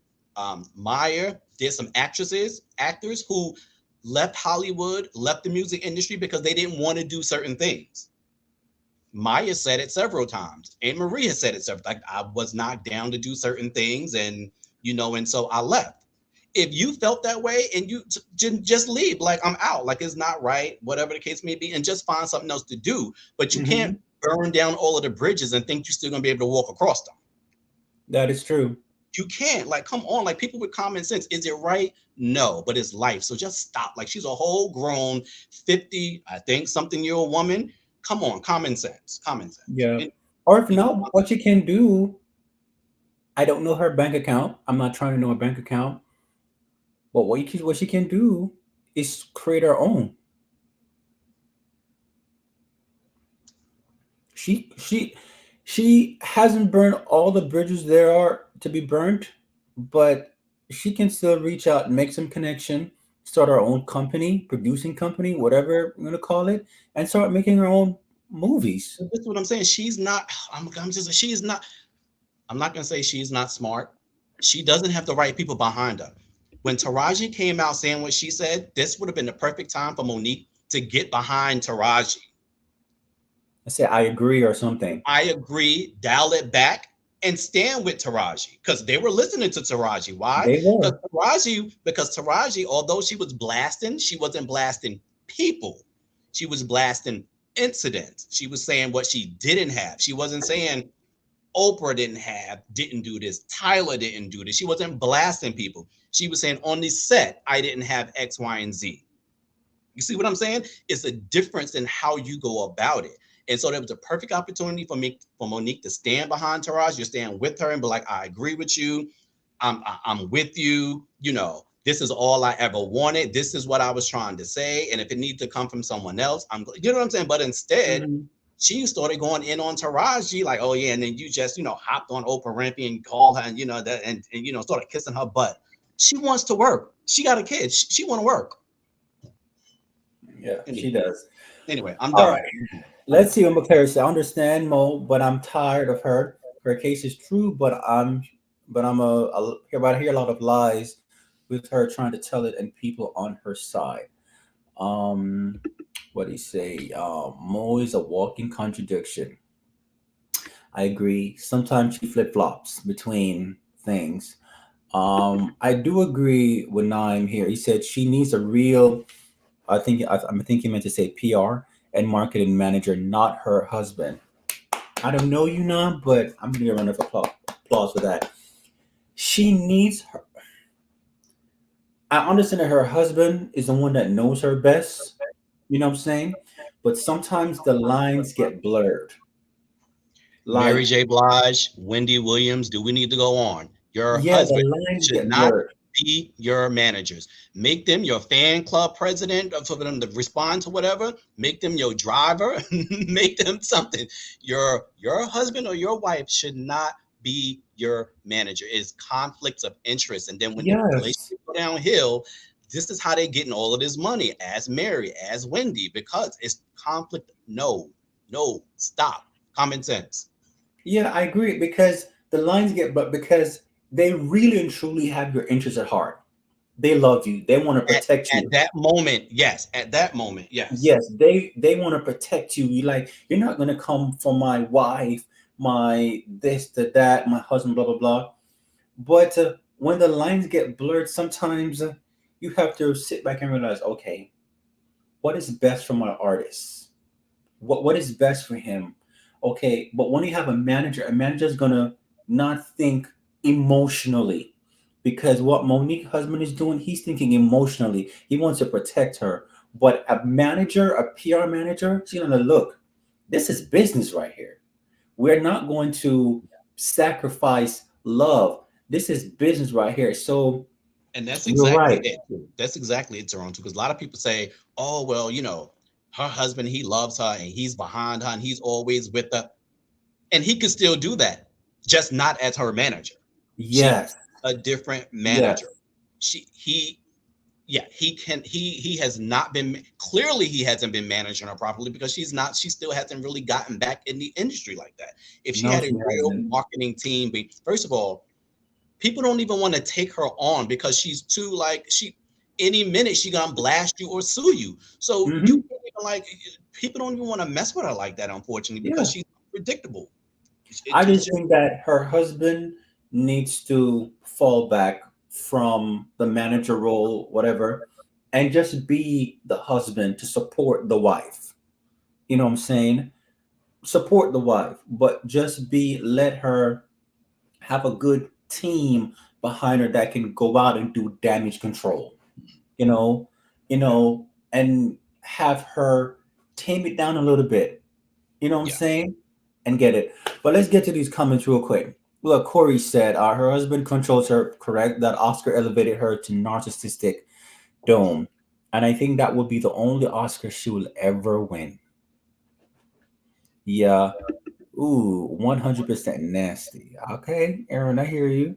Meyer, there's some actors who left Hollywood, left the music industry because they didn't want to do certain things. Maya said it several times. Anne Marie has said it several times. Like, I was not down to do certain things, and so I left. If you felt that way and you just leave, like, I'm out, like, it's not right, whatever the case may be, and just find something else to do. But you Mhm. can't burn down all of the bridges and think you're still gonna be able to walk across them. That is true. You can't. Like, come on, like, people with common sense. Is it right? No, but it's life. So just stop. Like, she's a whole grown 50, I think, something year old woman. Come on, common sense. Common sense. Yeah. And, Or if you know, not, what you can do, I don't know her bank account. I'm not trying to know her bank account. But what she can do is create her own. She she she hasn't burned all the bridges there are to be burnt, but she can still reach out and make some connection, start her own company, producing company, whatever we're gonna call it, and start making her own movies. this is what I'm saying. She's not, I'm just, she's not, I'm not going to say she's not smart. She doesn't have the right people behind her. When Taraji came out saying what she said, this would have been the perfect time for Monique to get behind Taraji. I say I agree or something. I agree, dial it back and stand with Taraji, because they were listening to Taraji. Why? They were. Because Taraji, although she was blasting, she wasn't blasting people. She was blasting incidents. She was saying what she didn't have. She wasn't saying Oprah didn't do this. Tyler didn't do this. She wasn't blasting people. She was saying on the set, I didn't have X, Y, and Z. You see what I'm saying? It's a difference in how you go about it. And so there was a perfect opportunity for Monique to stand behind Taraji, you stand with her and be like, I agree with you. I'm with you. This is all I ever wanted. This is what I was trying to say. And if it needs to come from someone else, you know what I'm saying? But instead, Mhm. she started going in on Taraji, like, oh yeah, and then you just, hopped on Oprah Winfrey and called her, and that, and started kissing her butt. She wants to work. She got a kid. She want to work. Yeah, Anyway, she does. I'm All done. right. Let's see what McClary says. I understand Mo, but I'm tired of her. Her case is true, but I hear a lot of lies with her trying to tell it and people on her side. Um, what do you say? Mo is a walking contradiction. I agree. Sometimes she flip flops between things. I do agree with Naim here. He said she needs a real. I think he meant to say PR and marketing manager, not her husband. I don't know you now, but I'm gonna give a round of applause for that. She needs her. I understand that her husband is the one that knows her best. You know what I'm saying? But sometimes the lines get blurred. Mary Like, J. Blige, Wendy Williams, do we need to go on? Your yeah, the husband lines should get not blurred. be your managers. Make them your fan club president for them to respond to whatever. Make them your driver. Make them something. Your husband or your wife should not be your manager. It's conflicts of interest. And then when the Yes. relationship go downhill, this is how they're getting all of this money as Mary, as Wendy, because it's conflict. No, no, stop. Common sense. Yeah, I agree because the lines get, but because they really and truly have your interest at heart. They love you. They want to At, protect at you. that moment, yes. At that moment, yes. Yes, they want to protect you. You like you're not gonna come for my wife, my this, the that, my husband, blah blah blah. But when the lines get blurred, sometimes you have to sit back and realize, okay, what is best for my artist? What is best for him? Okay, but when you have a manager is gonna not think emotionally because what Monique husband is doing, he's thinking emotionally. He wants to protect her. But a manager, a PR manager, she's gonna look. This is business right here. We're not going to sacrifice love. This is business right here. So And that's you're exactly right. it. Too. That's exactly it, Toronto. Because a lot of people say, "Oh, well, her husband, he loves her and he's behind her and he's always with her," and he could still do that, just not as her manager. She Yes. a different Yes. manager. He yeah, he has not been, clearly he hasn't been managing her properly because she still hasn't really gotten back in the industry like that. If she No, had a she real hasn't. marketing team, but first of all, people don't even want to take her on because she's too, like, she any minute she gonna blast you or sue you. So you Hmm. can't even, like, people don't even want to mess with her like that, unfortunately, because Yeah. she's predictable. I It's just just think that her husband needs to fall back from the manager role, whatever, and just be the husband to support the wife. You know what I'm saying? Support the wife, but just let her have a good team behind her that can go out and do damage control. You know, yeah, and have her tame it down a little bit. You know what I'm yeah. saying? And get it. But let's get to these comments real quick. Look, Corey said her husband controls her, correct? That Oscar elevated her to narcissistic dome. And I think that would be the only Oscar she will ever win. Yeah. Ooh, 100% nasty. Okay, Aaron, I hear you.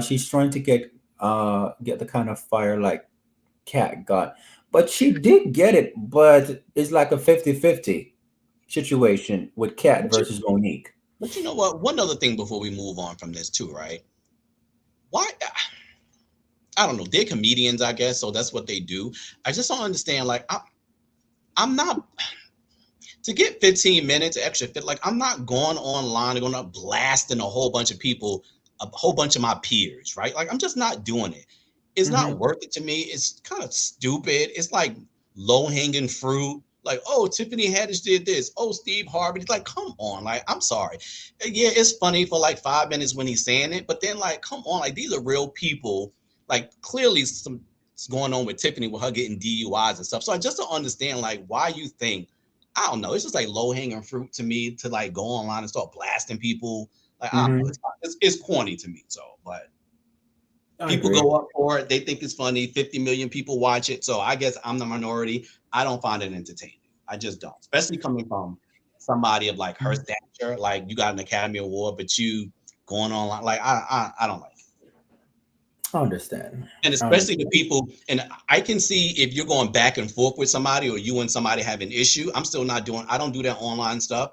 She's trying to get the kind of fire like Cat got. But she did get it, but it's like a 50-50 situation with Cat But you, versus Monique. but you know what? One other thing before we move on from this too, right? Why? I don't know. They're comedians, I guess, so that's what they do. I just don't understand. Like, I'm not to get 15 minutes extra fit. Like, I'm not going online and going to blasting a whole bunch of people, a whole bunch of my peers, right? Like, I'm just not doing it. It's not Hmm. worth it to me. It's kind of stupid. It's like low hanging fruit. Like, oh, Tiffany Haddish did this. Oh, Steve Harvey. It's like, come on. Like, I'm sorry. Yeah, it's funny for like 5 minutes when he's saying it, but then, like, come on. Like, these are real people. Like, clearly something's going on with Tiffany with her getting DUIs and stuff. So I just don't understand, like, why you think, I don't know. It's just like low hanging fruit to me to like go online and start blasting people. Like, I don't know. Hmm. It's corny to me. So, but I people agree. go up for it. They think it's funny. 50 million people watch it. So I guess I'm the minority. I don't find it entertaining. I just don't. Especially coming from somebody of like her stature. Like, you got an Academy Award, but you going online. Like, I don't like it. I understand. And I especially the understand. people, and I can see if you're going back and forth with somebody or you and somebody have an issue. I'm still not doing, I don't do that online stuff,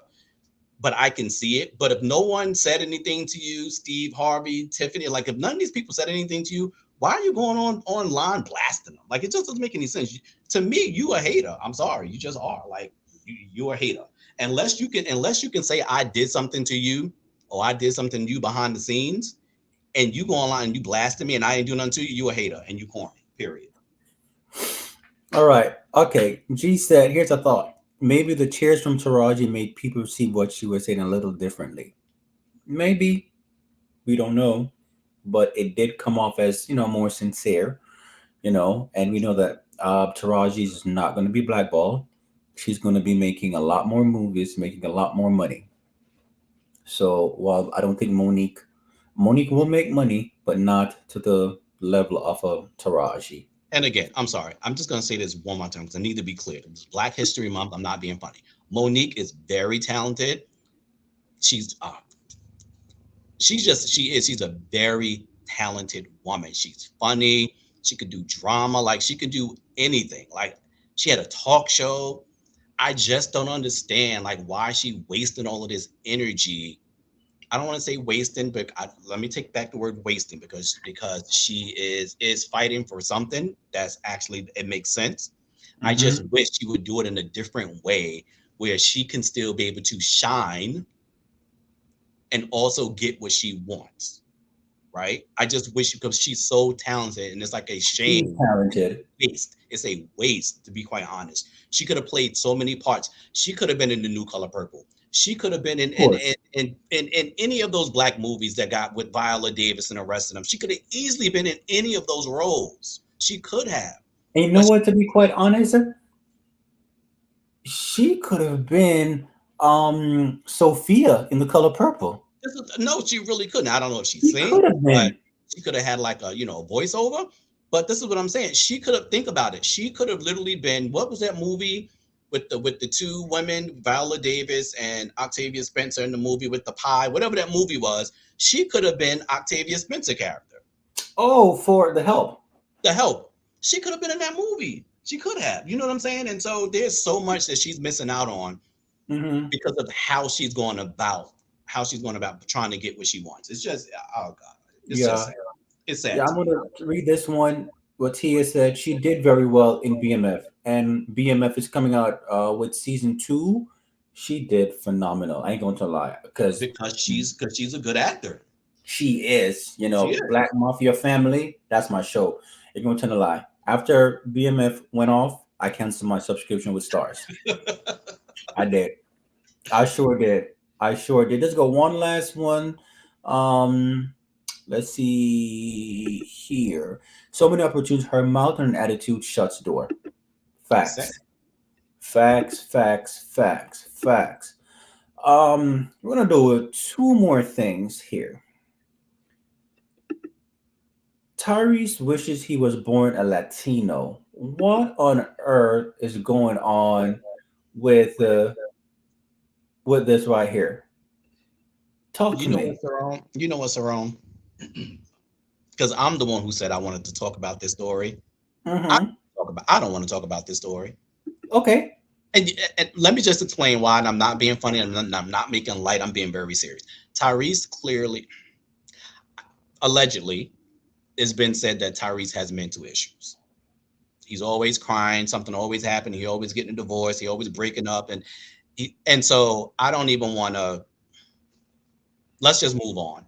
but I can see it. But if no one said anything to you, Steve Harvey, Tiffany, like, if none of these people said anything to you, why are you going on online blasting them? Like, it just doesn't make any sense. To me, you a hater. I'm sorry, you just are. Like, you're a hater. Unless you can say I did something to you or I did something to you behind the scenes, and you go online and you blasted me and I ain't do nothing to you, you a hater and you corny. Period. All right. Okay. G said, here's a thought. Maybe the cheers from Taraji made people see what she was saying a little differently. Maybe. We don't know. But it did come off as, more sincere, and we know that Taraji is not going to be blackballed. She's going to be making a lot more movies, making a lot more money. So while I don't think Monique will make money, but not to the level of a Taraji. And again, I'm sorry. I'm just gonna say this one more time because I need to be clear. It's Black History Month. I'm not being funny. Monique is very talented. She's she's a very talented woman. She's funny. She could do drama. Like she could do anything. Like she had a talk show. I just don't understand like why she wasting all of this energy. I don't want to say wasting, but let me take back the word wasting because she is fighting for something that's actually it makes sense. I just Mhm. wish she would do it in a different way where she can still be able to shine and also get what she wants. Right? I just wish because she's so talented and it's like a She's shame talented. waste. It's a waste, to be quite honest. She could have played so many parts. She could have been in The New Color Purple. She could have been Of course. in any of those black movies that got with Viola Davis and the rest of them. She could have easily been in any of those roles. She could have. And you know But what? To be quite honest, she could have been Sophia in The Color Purple. no, she really couldn't. I don't know if she She sings, could have but been. she could have had like a voiceover. But this is what I'm saying. She could have think about it. She could have literally been what was that movie with the two women, Viola Davis and Octavia Spencer in the movie with the pie, whatever that movie was. She could have been Octavia Spencer character. Oh, for the help. The Help. She could have been in that movie. She could have. You know what I'm saying? And so there's so much that she's missing out on Hmm. because of how she's going about trying to get what she wants. It's just oh god, it's just Yeah. sad. It's Yeah, sad I'm to me. gonna read this one. What Tia said, she did very well in BMF, and BMF is coming out with season two. She did phenomenal. I ain't going to lie, because Because she's a good actor. she is, She is. Black Mafia Family. That's my show. Ain't going to lie. After BMF went off, I canceled my subscription with Stars. I did. I sure did. I sure did. Let's go one last one. Um, let's see here. So many opportunities. Her mouth and attitude shuts door. It's sad. Facts. Facts. Facts. Facts. Facts. We're gonna do two more things here. Tyrese wishes he was born a Latino. What on earth is going on with with this right here? Talk You to know me. what's wrong? You know what's wrong? Because I'm the one who said I wanted to talk about this story. Mm-hmm. I don't want to talk about this story. Okay. And let me just explain why. And I'm not being funny. And I'm not making light. I'm being very serious. Tyrese clearly, allegedly, it's been said that Tyrese has mental issues. He's always crying. Something always happening. He always getting a divorce. He always breaking up. And so I don't even want to. Let's just move on.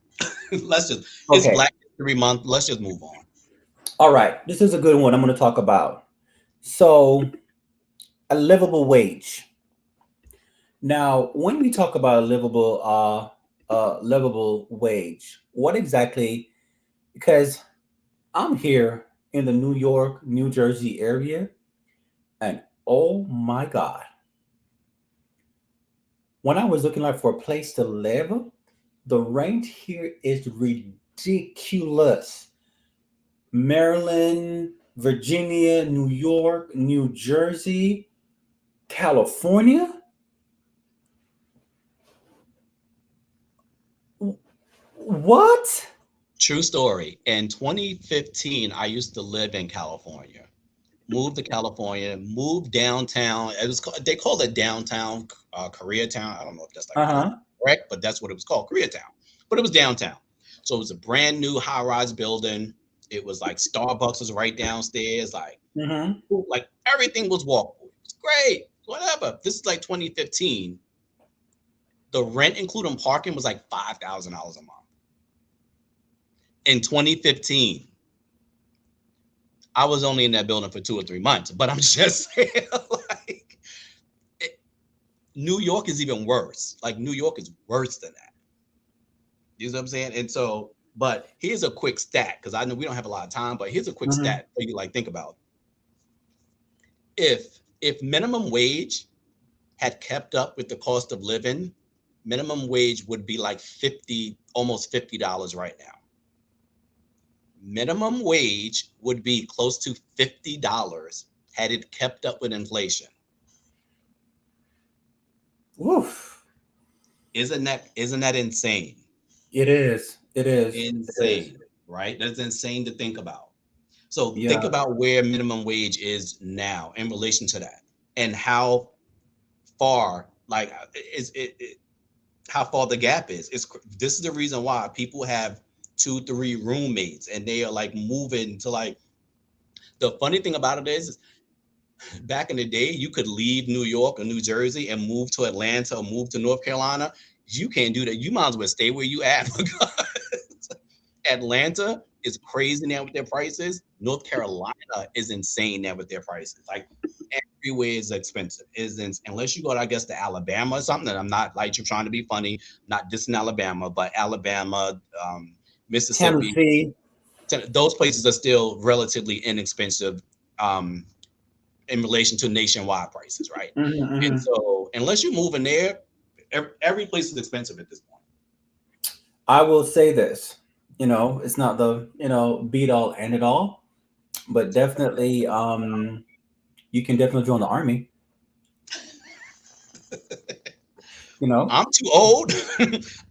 let's just. It's Okay. Black History Month. Let's just move on. All right. This is a good one I'm going to talk about. So, a livable wage. Now, when we talk about a livable wage, what exactly? Because I'm here in the New York, New Jersey area, and oh my God, when I was looking like for a place to live, the rent here is ridiculous. Maryland, Virginia, New York, New Jersey, California. What? True story. In 2015, I used to live in California. Moved to California. Moved downtown. They call it downtown Koreatown. I don't know if that's like Uh huh. correct, but that's what it was called, Koreatown. But it was downtown. So it was a brand new high-rise building. It was like Starbucks was right downstairs. Mm-hmm. Like everything was walkable. It's great. Whatever. This is like 2015. The rent, including parking, was like $5,000 a month. In 2015, I was only in that building for 2 or 3 months, but I'm just saying, like, it, New York is even worse. Like, New York is worse than that. You know what I'm saying? And so, but here's a quick stat because I know we don't have a lot of time, but here's a quick Mm-hmm. stat that you like think about. If minimum wage had kept up with the cost of living, minimum wage would be like 50, almost $50 right now. minimum wage would be close to $50 had it kept up with inflation. Oof. Isn't that insane? It is. It is. It is. Insane, right? That's insane to think about. So think Yeah. about where minimum wage is now in relation to that, and how far, like, how far the gap is. This is the reason why people have 2, 3 roommates, and they are like moving to like. The funny thing about it is, back in the day, you could leave New York or New Jersey and move to Atlanta or move to North Carolina. You can't do that. You might as well stay where you at. Atlanta is crazy now with their prices. North Carolina is insane now with their prices. Like everywhere is expensive. Unless you go, I guess, to Alabama or something. And I'm not like you're trying to be funny, not dissing Alabama, but Alabama, Mississippi, Tennessee. those places are still relatively inexpensive in relation to nationwide prices, right? And so, unless you move in there, every place is expensive at this point. I will say this, it's not the, beat all end it all, but definitely, you can definitely join the army. I'm too old.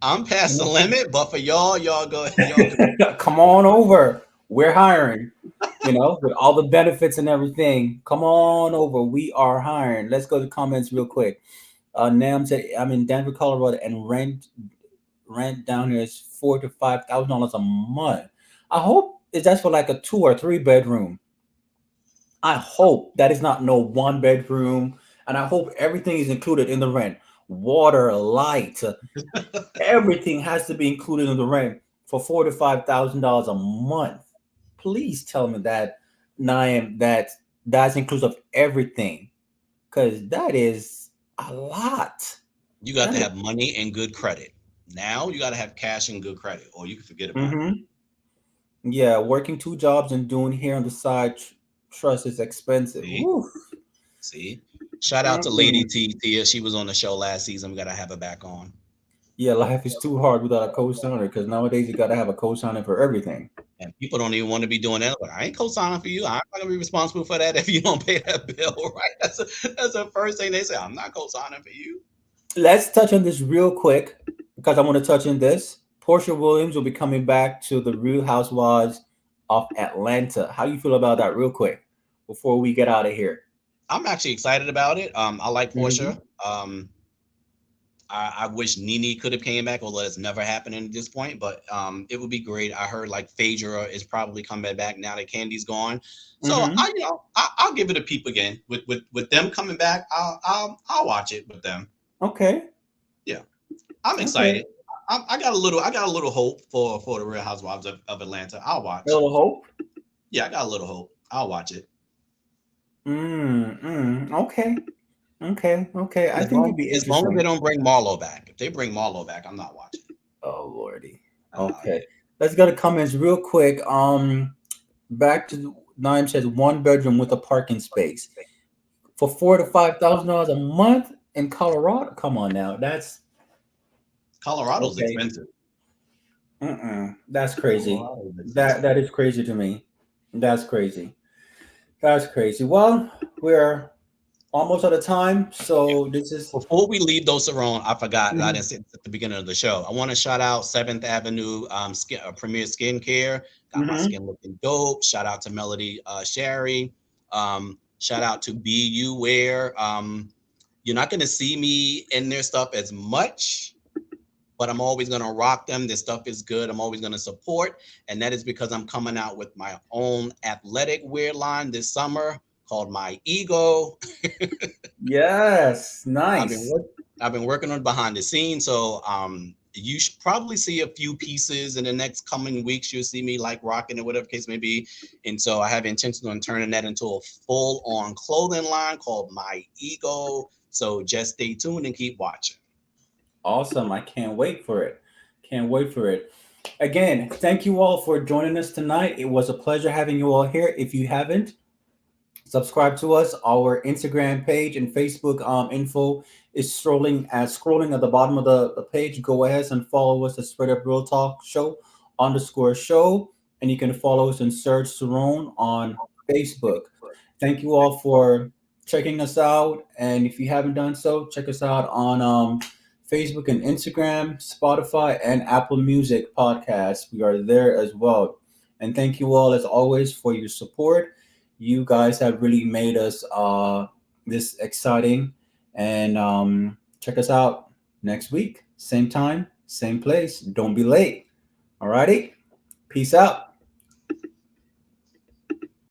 I'm past the limit, but for y'all go ahead. Come on over. We're hiring, with all the benefits and everything. Come on over. We are hiring. Let's go to comments real quick. Nam said, I'm in Denver, Colorado, and rent down here is $4,000 to $5,000 a month. I hope that's for like a 2 or 3 bedroom. I hope that is not no 1 bedroom, and I hope everything is included in the rent. Water, light, everything has to be included in the rent for $4,000 to $5,000 a month. Please tell me that, Naim, that's inclusive of everything, because that is a lot. You got to have money and good credit. Now you got to have cash and good credit, or you can forget about it. Yeah, working 2 jobs and doing here on the side, trust is expensive. See? Shout out to Lady Tia. She was on the show last season. We got to have her back on. Yeah, life is too hard without a co-signer, because nowadays you got to have a co-signer for everything. And people don't even want to be doing that. Like, I ain't co-signing for you. I'm not gonna be responsible for that if you don't pay that bill, right? That's the first thing they say. I'm not co-signing for you. Let's touch on this real quick, because I want to touch on this. Portia Williams will be coming back to the Real Housewives of Atlanta. How you feel about that, real quick, before we get out of here? I'm actually excited about it. I like Portia. I wish Nene could have came back, although it's never happened at this point. But it would be great. I heard like Phaedra is probably coming back now that Candy's gone. So I'll give it a peep again with them coming back. I'll watch it with them. Okay. Yeah, I'm excited. I got a little hope for the Real Housewives of Atlanta. I'll watch. A little hope. Yeah, I got a little hope. I'll watch it. Okay. I think it'd be interesting. As long as they don't bring Marlo back. If they bring Marlo back, I'm not watching. Oh Lordy. Okay. Let's go to comments real quick. Back to Naim says 1 bedroom with a parking space for $4,000 to $5,000 a month in Colorado. Come on now, that's Colorado's expensive. That's crazy. That is crazy to me. That's crazy. Well, we're almost out of time. So this is before we leave those around. I forgot. I didn't say at the beginning of the show. I want to shout out 7th Avenue Premier Skincare. Got my skin looking dope. Shout out to Melody Sherry. Shout out to BU Wear. You're not gonna see me in their stuff as much, but I'm always gonna rock them. Their stuff is good. I'm always gonna support, and that is because I'm coming out with my own athletic wear line this summer called My Ego. Yes, nice. I've been working on behind the scenes, so you should probably see a few pieces in the next coming weeks. You'll see me like rocking it, whatever case may be. And so I have intentions on turning that into a full-on clothing line called My Ego. So just stay tuned and keep watching. Awesome. I can't wait for it. Again, thank you all for joining us tonight. It was a pleasure having you all here. If you haven't, subscribe to us. Our Instagram page and Facebook info is scrolling at the bottom of the page. Go ahead and follow us at Spread Up Real Talk Show _show. and you can follow us and search Saron on Facebook. Thank you all for checking us out. And if you haven't done so, check us out on Facebook and Instagram, Spotify, and Apple Music podcasts. We are there as well. And thank you all, as always, for your support. You guys have really made us this exciting. And check us out next week. Same time, same place. Don't be late. All righty. Peace out.